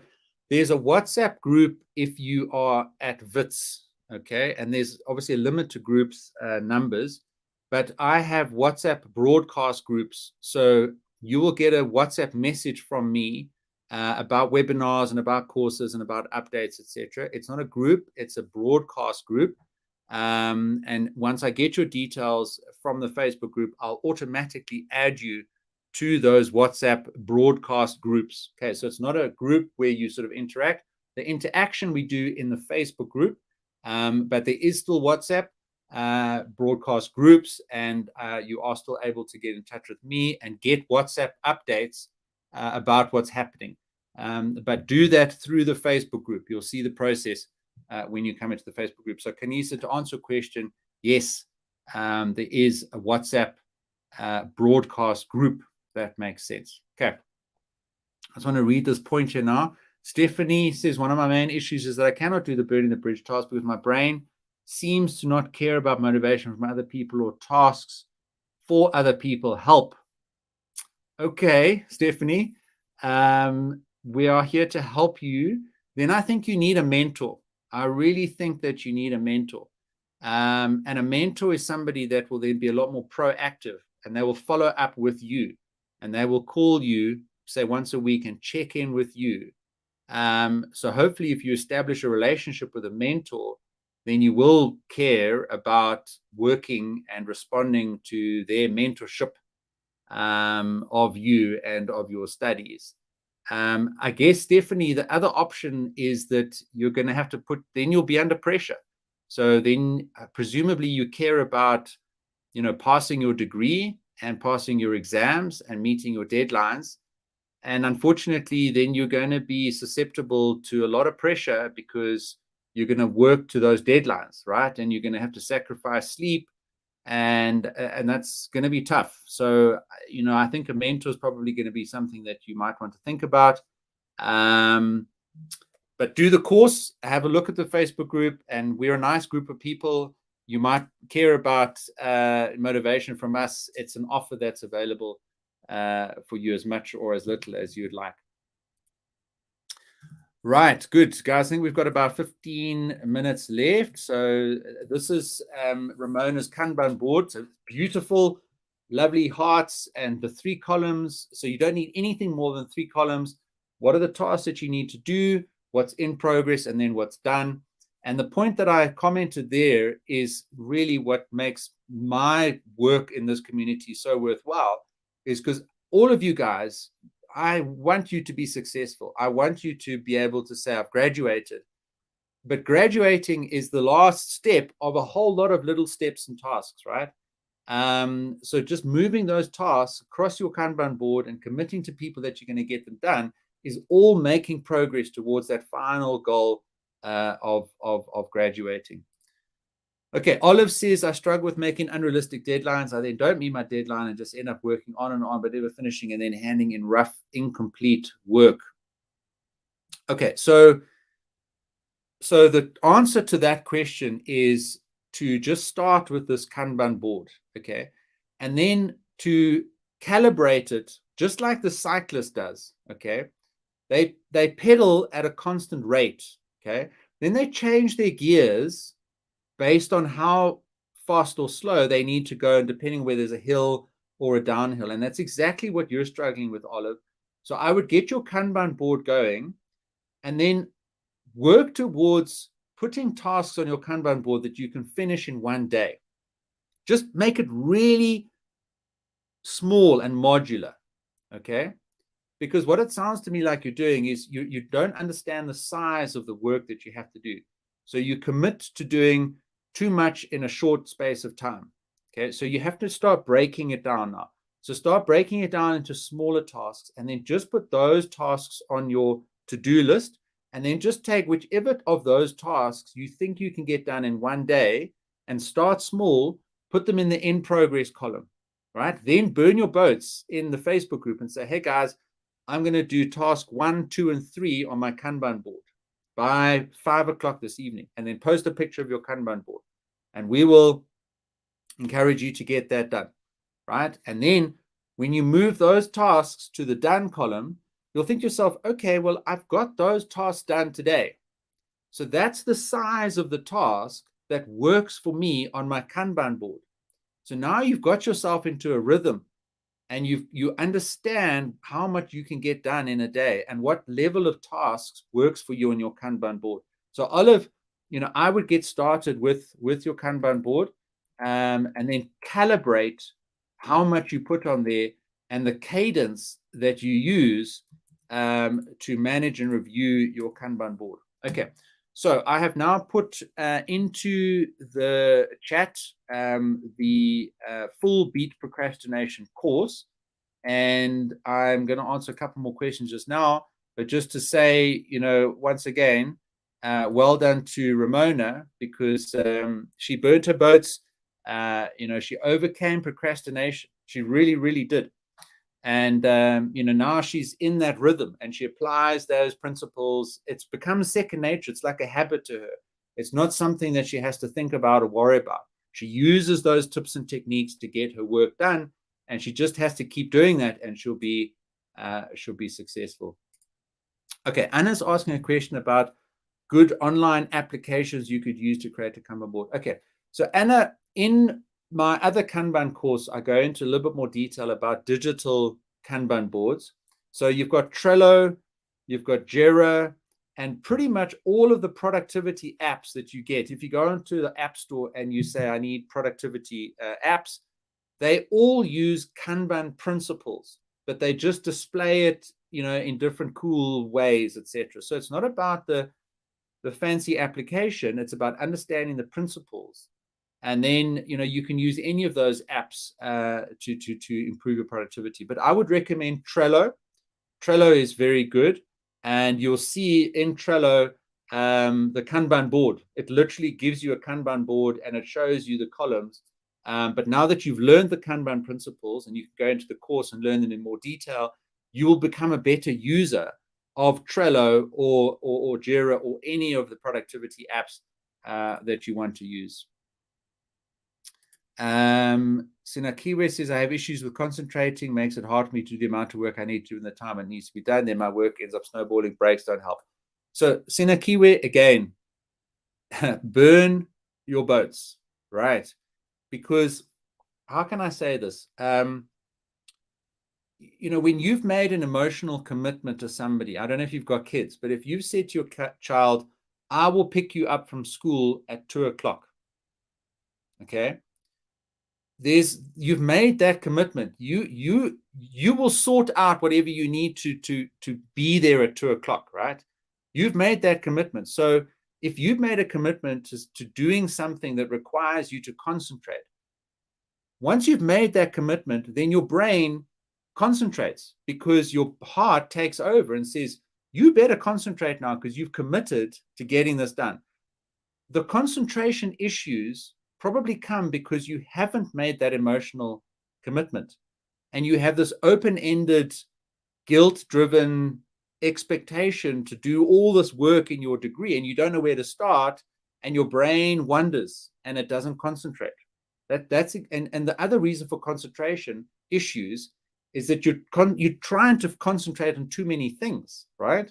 there's a WhatsApp group if you are at WITS, okay? And there's obviously a limit to groups numbers, but I have WhatsApp broadcast groups. So you will get a WhatsApp message from me about webinars and about courses and about updates, etc. It's not a group, it's a broadcast group. And once I get your details from the Facebook group, I'll automatically add you to those WhatsApp broadcast groups. Okay, so it's not a group where you sort of interact. The interaction we do in the Facebook group, but there is still WhatsApp broadcast groups, and you are still able to get in touch with me and get WhatsApp updates about what's happening. But do that through the Facebook group. You'll see the process when you come into the Facebook group. So Kanisa, to answer your question, yes, there is a WhatsApp broadcast group. That makes sense. Okay. I just want to read this point here now. Stephanie says, one of my main issues is that I cannot do the burning the bridge task because my brain seems to not care about motivation from other people or tasks for other people. Help. Okay, Stephanie, we are here to help you. Then I think you need a mentor. I really think that you need a mentor. And a mentor is somebody that will then be a lot more proactive, and they will follow up with you, and they will call you, say, once a week and check in with you. So hopefully if you establish a relationship with a mentor, then you will care about working and responding to their mentorship of you and of your studies. I guess, Stephanie, the other option is that you're going to have to then you'll be under pressure. So then presumably you care about, passing your degree and passing your exams and meeting your deadlines. And unfortunately, then you're going to be susceptible to a lot of pressure because you're going to work to those deadlines, right? And you're going to have to sacrifice sleep, and that's going to be tough. So, I think a mentor is probably going to be something that you might want to think about. But do the course, have a look at the Facebook group, and we're a nice group of people. You might care about motivation from us. It's an offer that's available for you as much or as little as you'd like. Right, good, guys. I think we've got about 15 minutes left. So this is Ramona's Kanban board. So beautiful, lovely hearts and the 3 columns. So you don't need anything more than 3 columns. What are the tasks that you need to do? What's in progress, and then what's done? And the point that I commented there is really what makes my work in this community so worthwhile, is because all of you guys, I want you to be successful. I want you to be able to say, I've graduated. But graduating is the last step of a whole lot of little steps and tasks, right? So just moving those tasks across your Kanban board and committing to people that you're going to get them done is all making progress towards that final goal of graduating. Okay, Olive says, I struggle with making unrealistic deadlines. I then don't meet my deadline and just end up working on and on, but never finishing, and then handing in rough, incomplete work. Okay, so the answer to that question is to just start with this Kanban board, okay? And then to calibrate it, just like the cyclist does, okay? They pedal at a constant rate, okay? Then they change their gears based on how fast or slow they need to go, and depending whether there's a hill or a downhill. And that's exactly what you're struggling with, Olive. So I would get your Kanban board going and then work towards putting tasks on your Kanban board that you can finish in one day. Just make it really small and modular, okay? Because what it sounds to me like you're doing is you don't understand the size of the work that you have to do. So you commit to doing too much in a short space of time. Okay, so you have to start breaking it down now. So start breaking it down into smaller tasks, and then just put those tasks on your to-do list, and then just take whichever of those tasks you think you can get done in one day and start small, put them in the in progress column, right? Then burn your boats in the Facebook group and say, hey guys, I'm going to do task 1, 2, and 3 on my Kanban board by 5 o'clock this evening, and then post a picture of your Kanban board, and we will encourage you to get that done, right? And then when you move those tasks to the done column, you'll think to yourself, okay, well, I've got those tasks done today. So that's the size of the task that works for me on my Kanban board. So now you've got yourself into a rhythm, and you understand how much you can get done in a day and what level of tasks works for you on your Kanban board. So Olive, I would get started with your Kanban board, and then calibrate how much you put on there and the cadence that you use to manage and review your Kanban board. Okay, so I have now put into the chat the full Beat Procrastination course, and I'm going to answer a couple more questions just now. But just to say, once again, well done to Ramona, because she burnt her boats She overcame procrastination. She really, really did. And, now she's in that rhythm and she applies those principles. It's become second nature. It's like a habit to her. It's not something that she has to think about or worry about. She uses those tips and techniques to get her work done, and she just has to keep doing that, and she'll be successful. Okay, Anna's asking a question about good online applications you could use to create a Kanban board. Okay, so Anna, in my other Kanban course, I go into a little bit more detail about digital Kanban boards. So you've got Trello, you've got Jira, and pretty much all of the productivity apps that you get. If you go into the App Store and you say, I need productivity apps, they all use Kanban principles, but they just display it, in different cool ways, etc. So it's not about the fancy application. It's about understanding the principles. And then, you can use any of those apps to improve your productivity. But I would recommend Trello. Trello is very good. And you'll see in Trello the Kanban board. It literally gives you a Kanban board and it shows you the columns. But now that you've learned the Kanban principles and you can go into the course and learn them in more detail, you will become a better user of Trello or Jira or any of the productivity apps that you want to use. Sinakiwe says, I have issues with concentrating, makes it hard for me to do the amount of work I need to in the time it needs to be done. Then my work ends up snowballing, breaks don't help. So Sinakiwe, again, burn your boats, right? Because how can I say this? When you've made an emotional commitment to somebody, I don't know if you've got kids, but if you've said to your child, I will pick you up from school at 2:00, okay? You've made that commitment. You will sort out whatever you need to be there at 2:00, right? You've made that commitment. So if you've made a commitment to doing something that requires you to concentrate, once you've made that commitment, then your brain concentrates because your heart takes over and says, you better concentrate now because you've committed to getting this done. The concentration issues probably come because you haven't made that emotional commitment and you have this open-ended, guilt-driven expectation to do all this work in your degree and you don't know where to start and your brain wanders and it doesn't concentrate. That's the other reason for concentration issues is that you're trying to concentrate on too many things, right?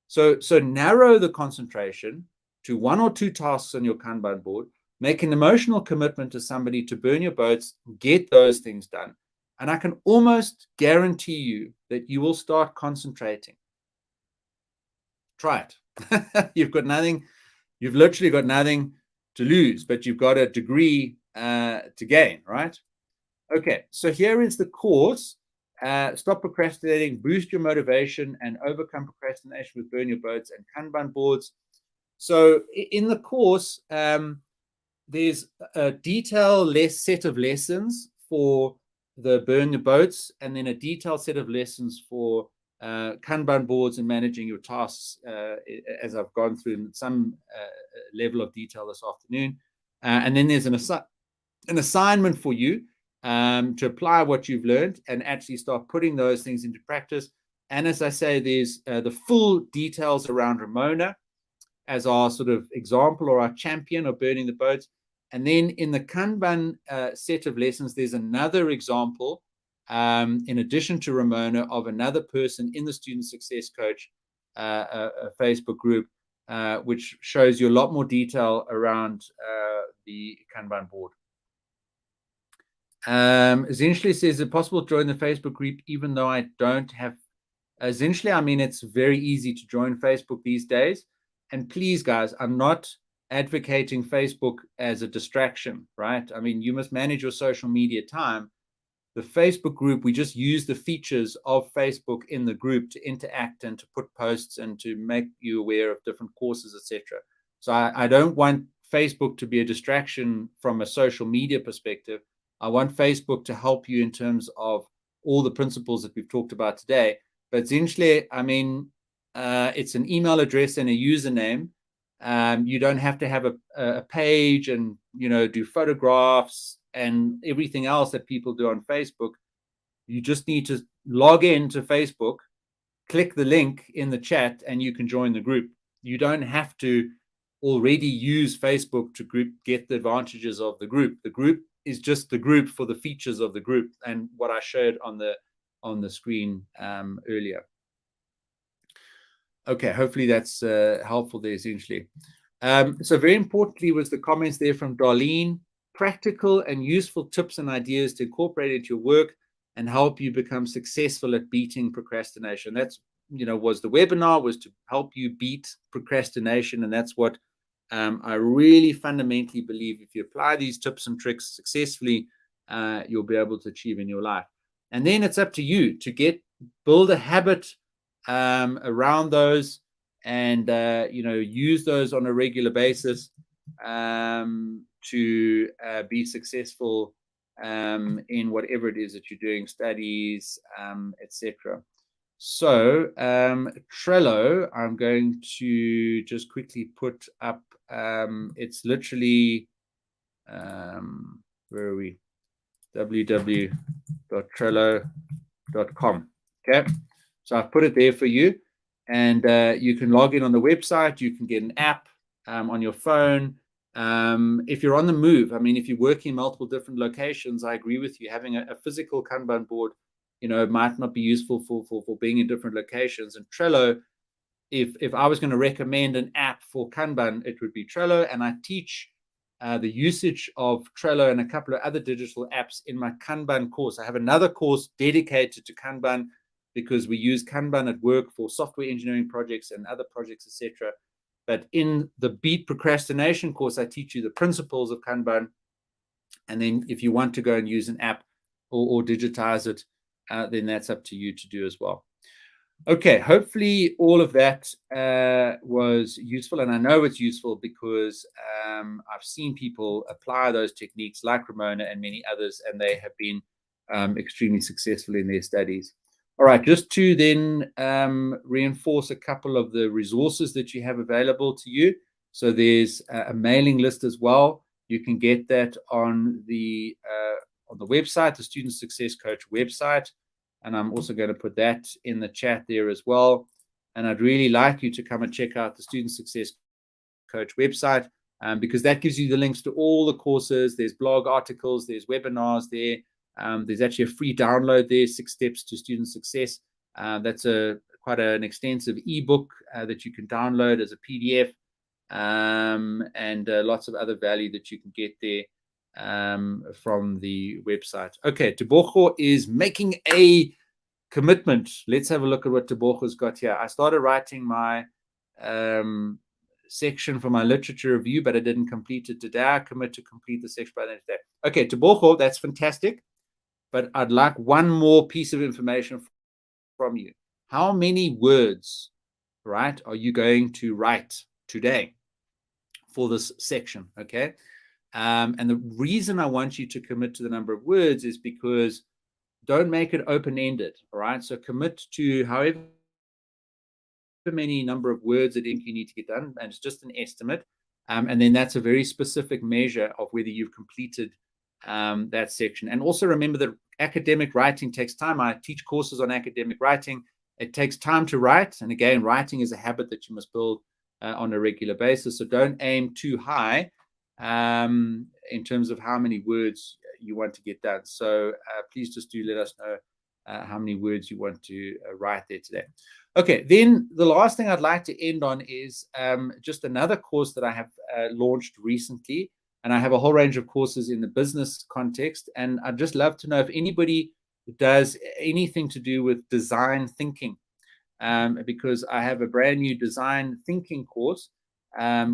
So narrow the concentration to one or two tasks on your Kanban board, make an emotional commitment to somebody to burn your boats, get those things done. And I can almost guarantee you that you will start concentrating. Try it. You've literally got nothing to lose, but you've got a degree to gain, right? Okay, so here is the course. Stop procrastinating, boost your motivation, and overcome procrastination with Burn Your Boats and Kanban boards. So in the course, there's a detailed set of lessons for the Burn Your Boats, and then a detailed set of lessons for Kanban boards and managing your tasks, as I've gone through in some level of detail this afternoon. And then there's an assignment for you to apply what you've learned and actually start putting those things into practice. And as I say, there's the full details around Ramona as our sort of example or our champion of burning the boats. And then in the Kanban set of lessons, there's another example, in addition to Ramona, of another person in the Student Success Coach a Facebook group, which shows you a lot more detail around the Kanban board. Zinschli says, is it possible to join the Facebook group even though I don't have Zinschli? I mean, it's very easy to join Facebook these days. And please, guys, I'm not advocating Facebook as a distraction, right? I mean, you must manage your social media time. The Facebook group, we just use the features of Facebook in the group to interact and to put posts and to make you aware of different courses, etc. So I don't want Facebook to be a distraction from a social media perspective. I want Facebook to help you in terms of all the principles that we've talked about today. But Zinschle, I mean, it's an email address and a username. You don't have to have a page and, do photographs and everything else that people do on Facebook. You just need to log into Facebook, click the link in the chat, and you can join the group. You don't have to already use Facebook to get the advantages of the group. The group is just the group for the features of the group and what I showed on the screen earlier. Okay, hopefully that's helpful there essentially. So very importantly was the comments there from Darlene. Practical and useful tips and ideas to incorporate into your work and help you become successful at beating procrastination. That's, was the webinar, was to help you beat procrastination. And that's what I really fundamentally believe. If you apply these tips and tricks successfully, you'll be able to achieve in your life. And then it's up to you to build a habit around those and, use those on a regular basis to be successful in whatever it is that you're doing, studies, etc. So Trello, I'm going to just quickly put up, it's literally, where are we? www.trello.com. Okay, so I've put it there for you, and you can log in on the website. You can get an app on your phone. If you're on the move, if you're working in multiple different locations, I agree with you. Having a physical Kanban board, might not be useful for being in different locations. And Trello, if I was going to recommend an app for Kanban, it would be Trello. And I teach the usage of Trello and a couple of other digital apps in my Kanban course. I have another course dedicated to Kanban because we use Kanban at work for software engineering projects and other projects, etc. But in the Beat Procrastination course, I teach you the principles of Kanban. And then if you want to go and use an app or digitize it, then that's up to you to do as well. Okay, hopefully all of that was useful. And I know it's useful because I've seen people apply those techniques like Ramona and many others, and they have been extremely successful in their studies. All right, just to then reinforce a couple of the resources that you have available to you. So there's a mailing list as well. You can get that on the website, the Student Success Coach website. And I'm also going to put that in the chat there as well. And I'd really like you to come and check out the Student Success Coach website because that gives you the links to all the courses. There's blog articles, there's webinars there. There's actually a free download there, 6 Steps to Student Success. That's quite an extensive ebook that you can download as a PDF, and lots of other value that you can get there from the website. Okay, Tebogo is making a commitment. Let's have a look at what Tebogo's got here. I started writing my section for my literature review, but I didn't complete it today. I commit to complete the section by the end of the day. Okay, Tebogo, that's fantastic. But I'd like one more piece of information from you. How many words, right, are you going to write today for this section? Okay. And the reason I want you to commit to the number of words is because don't make it open-ended. All right. So commit to however many number of words that you need to get done. And it's just an estimate. And then that's a very specific measure of whether you've completed that section. And also remember that academic writing takes time. I teach courses on academic writing. It takes time to write. And again, writing is a habit that you must build on a regular basis. So don't aim too high in terms of how many words you want to get done. So please just do let us know how many words you want to write there today. Okay, then the last thing I'd like to end on is just another course that I have launched recently. And I have a whole range of courses in the business context. And I'd just love to know if anybody does anything to do with design thinking, because I have a brand new design thinking course,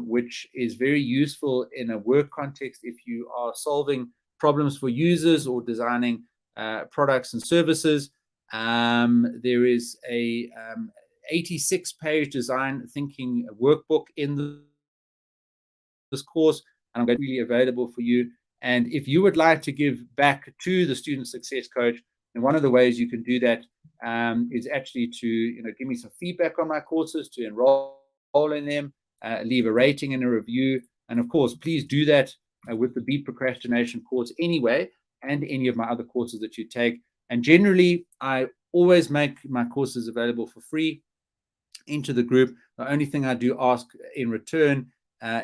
which is very useful in a work context if you are solving problems for users or designing products and services. There is a 86-page design thinking workbook in this course, and I'm going to be really available for you. And if you would like to give back to the Student Success Coach, and one of the ways you can do that is actually to give me some feedback on my courses, to enroll in them, leave a rating and a review. And of course, please do that with the Beat Procrastination course anyway, and any of my other courses that you take. And generally, I always make my courses available for free into the group. The only thing I do ask in return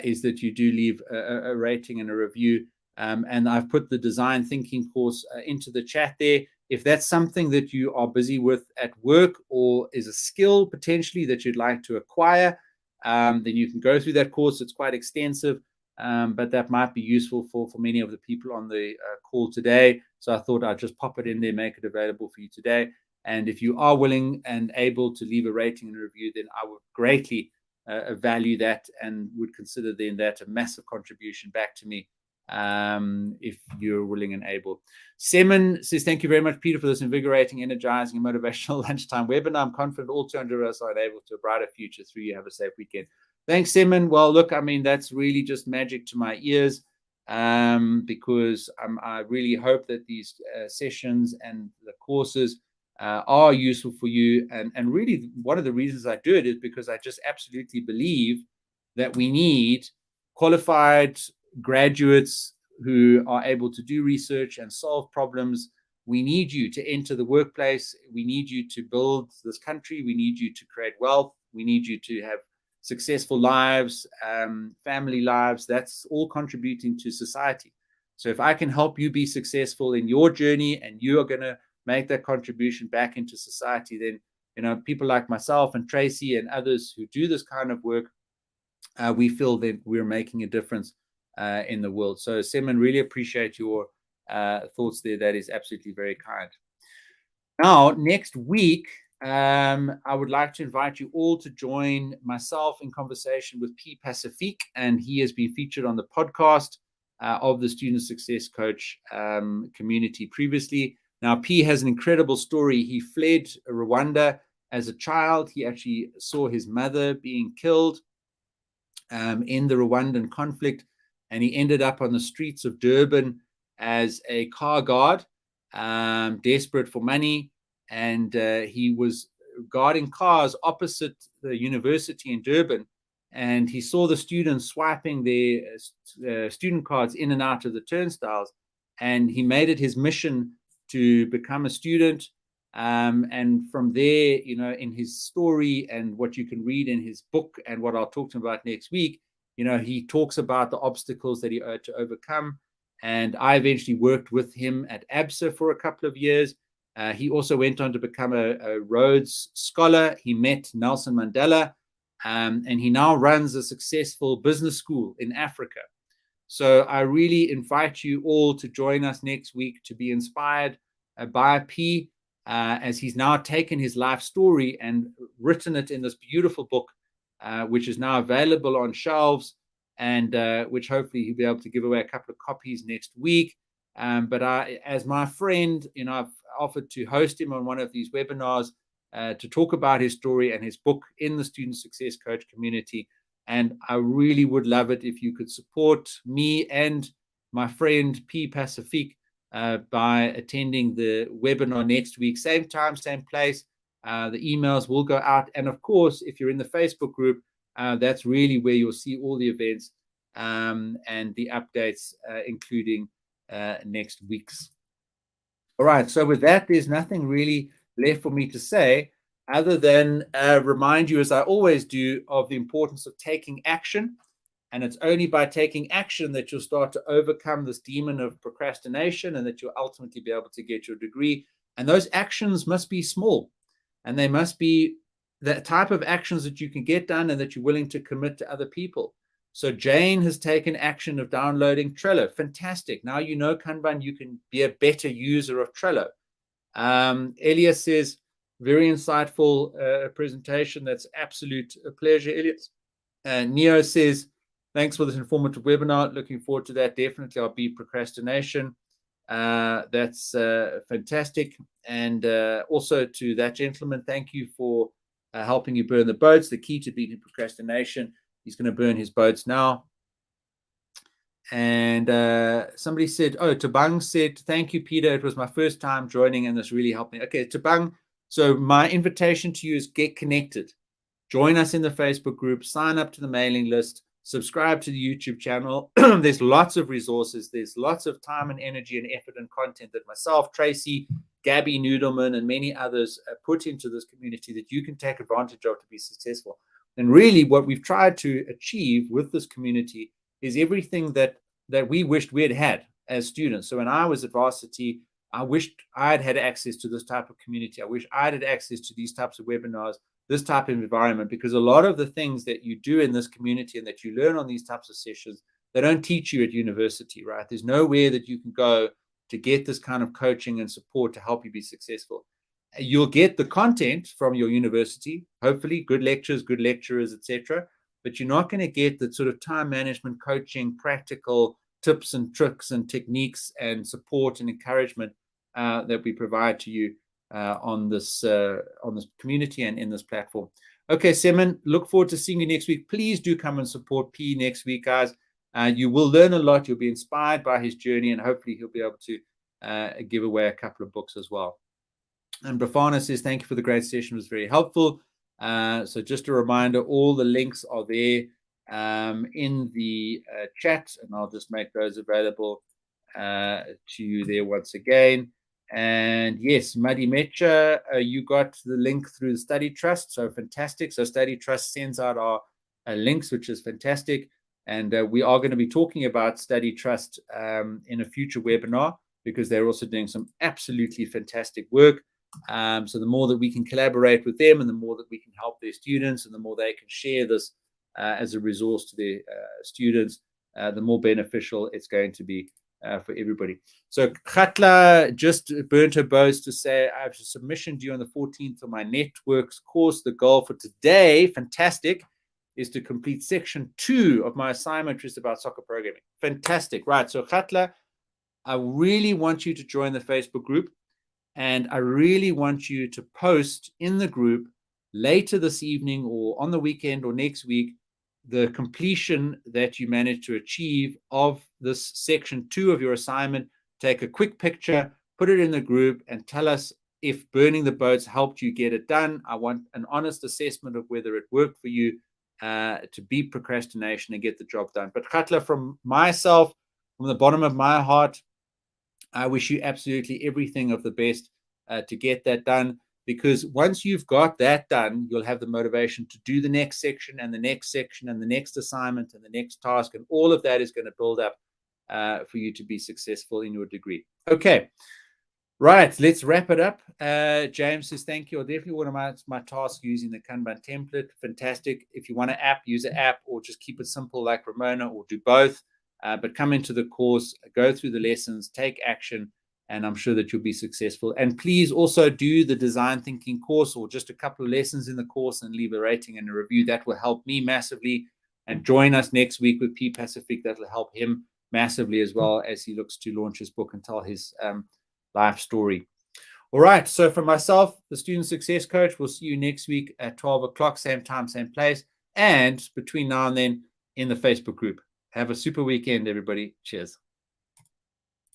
is that you do leave a rating and a review. And I've put the design thinking course into the chat there. If that's something that you are busy with at work, or is a skill potentially that you'd like to acquire, then you can go through that course. It's quite extensive, but that might be useful for many of the people on the call today. So I thought I'd just pop it in there, make it available for you today. And if you are willing and able to leave a rating and a review, then I would greatly value that, and would consider then that a massive contribution back to me, if you're willing and able. Semin says, thank you very much, Peter, for this invigorating, energizing, and motivational lunchtime webinar. I'm confident all 200 of us are able to a brighter future through you. Have a safe weekend. Thanks, Semin. Well, look, I mean, that's really just magic to my ears, because I really hope that these sessions and the courses are useful for you. And really, one of the reasons I do it is because I just absolutely believe that we need qualified graduates who are able to do research and solve problems. We need you to enter the workplace. We need you to build this country. We need you to create wealth. We need you to have successful lives, family lives. That's all contributing to society. So if I can help you be successful in your journey, and you are going to make that contribution back into society, then, you know, people like myself and Tracy and others who do this kind of work, we feel that we're making a difference in the world. So, Semin, really appreciate your thoughts there. That is absolutely very kind. Now, next week, I would like to invite you all to join myself in conversation with P. Pacifique, and he has been featured on the podcast of the Student Success Coach community previously. Now, P has an incredible story. He fled Rwanda as a child. He actually saw his mother being killed in the Rwandan conflict, and he ended up on the streets of Durban as a car guard, desperate for money. And he was guarding cars opposite the university in Durban, and he saw the students swiping their student cards in and out of the turnstiles, and he made it his mission to become a student. And from there, you know, in his story and what you can read in his book and what I'll talk to him about next week, you know, he talks about the obstacles that he had to overcome. And I eventually worked with him at ABSA for a couple of years. He also went on to become a Rhodes Scholar. He met Nelson Mandela, and he now runs a successful business school in Africa. So I really invite you all to join us next week to be inspired by P, as he's now taken his life story and written it in this beautiful book, which is now available on shelves, and which hopefully he'll be able to give away a couple of copies next week. But as my friend, you know, I've offered to host him on one of these webinars to talk about his story and his book in the Student Success Coach community. And I really would love it if you could support me and my friend P. Pacifique by attending the webinar next week. Same time, same place. The emails will go out. And of course, if you're in the Facebook group, that's really where you'll see all the events and the updates, including next week's. All right. So with that, there's nothing really left for me to say other than remind you, as I always do, of the importance of taking action. And it's only by taking action that you'll start to overcome this demon of procrastination, and that you'll ultimately be able to get your degree. And those actions must be small, and they must be the type of actions that you can get done and that you're willing to commit to other people. So Jane has taken action of downloading Trello. Fantastic. Now you know Kanban, you can be a better user of Trello. Elias says, very insightful presentation. That's absolute pleasure, Elias. Neo says, thanks for this informative webinar. Looking forward to that. Definitely, I'll beat procrastination. That's fantastic. And also to that gentleman, thank you for helping you burn the boats. The key to beating procrastination. He's going to burn his boats now. And somebody said, oh, Tabang said, thank you, Peter. It was my first time joining, and this really helped me. Okay, Tabang. So my invitation to you is get connected. join us in the Facebook group, sign up to the mailing list, subscribe to the YouTube channel. There's lots of resources. There's lots of time and energy and effort and content that myself, Tracy, Gabby Noodleman, and many others put into this community that you can take advantage of to be successful. And really what we've tried to achieve with this community is everything that we wished we had as students. So when I was at varsity, I wished I'd had access to this type of community. I wish I'd had access to these types of webinars, this type of environment, because a lot of the things that you do in this community and that you learn on these types of sessions, they don't teach you at university, right? There's nowhere that you can go to get this kind of coaching and support to help you be successful. You'll get the content from your university, hopefully good lectures, good lecturers, etc. But you're not going to get the sort of time management, coaching, practical tips and tricks and techniques and support and encouragement that we provide to you on this community and in this platform. Okay, Semin, look forward to seeing you next week. Please do come and support P next week, guys. You will learn a lot. You'll be inspired by his journey, and hopefully he'll be able to give away a couple of books as well. And Bafana says, thank you for the great session. It was very helpful. So just a reminder, all the links are there in the chat, and I'll just make those available to you there once again. And yes, Muddy Mecha, you got the link through the Study Trust. So fantastic. So Study Trust sends out our links, which is fantastic. And we are going to be talking about Study Trust in a future webinar, because they're also doing some absolutely fantastic work. So the more that we can collaborate with them, and the more that we can help their students, and the more they can share this as a resource to their students, the more beneficial it's going to be for everybody. So Khatla just burnt her bows to say, I have a submission due on the 14th for my networks course. The goal for today, fantastic, is to complete section 2 of my assignment, which is about soccer programming. Fantastic. Right. So Khatla, I really want you to join the Facebook group, and I really want you to post in the group later this evening or on the weekend or next week the completion that you managed to achieve of this section 2 of your assignment. Take a quick picture, put it in the group, and tell us if burning the boats helped you get it done. I want an honest assessment of whether it worked for you to beat procrastination and get the job done. But Khatla, from myself, from the bottom of my heart, I wish you absolutely everything of the best to get that done, because once you've got that done, you'll have the motivation to do the next section and the next section and the next assignment and the next task, and all of that is going to build up for you to be successful in your degree. Okay, right, let's wrap it up. James says, thank you. Definitely one of my tasks using the Kanban template. Fantastic. If you want an app, use an app, or just keep it simple like Ramona, or do both. But come into the course, go through the lessons, take action, and I'm sure that you'll be successful. And please also do the design thinking course, or just a couple of lessons in the course, and leave a rating and a review. That will help me massively. And join us next week with P Pacific. That will help him massively as well, as he looks to launch his book and tell his life story. All right. So for myself, the Student Success Coach, we'll see you next week at 12 o'clock, same time, same place. And between now and then, in the Facebook group. Have a super weekend, everybody. Cheers.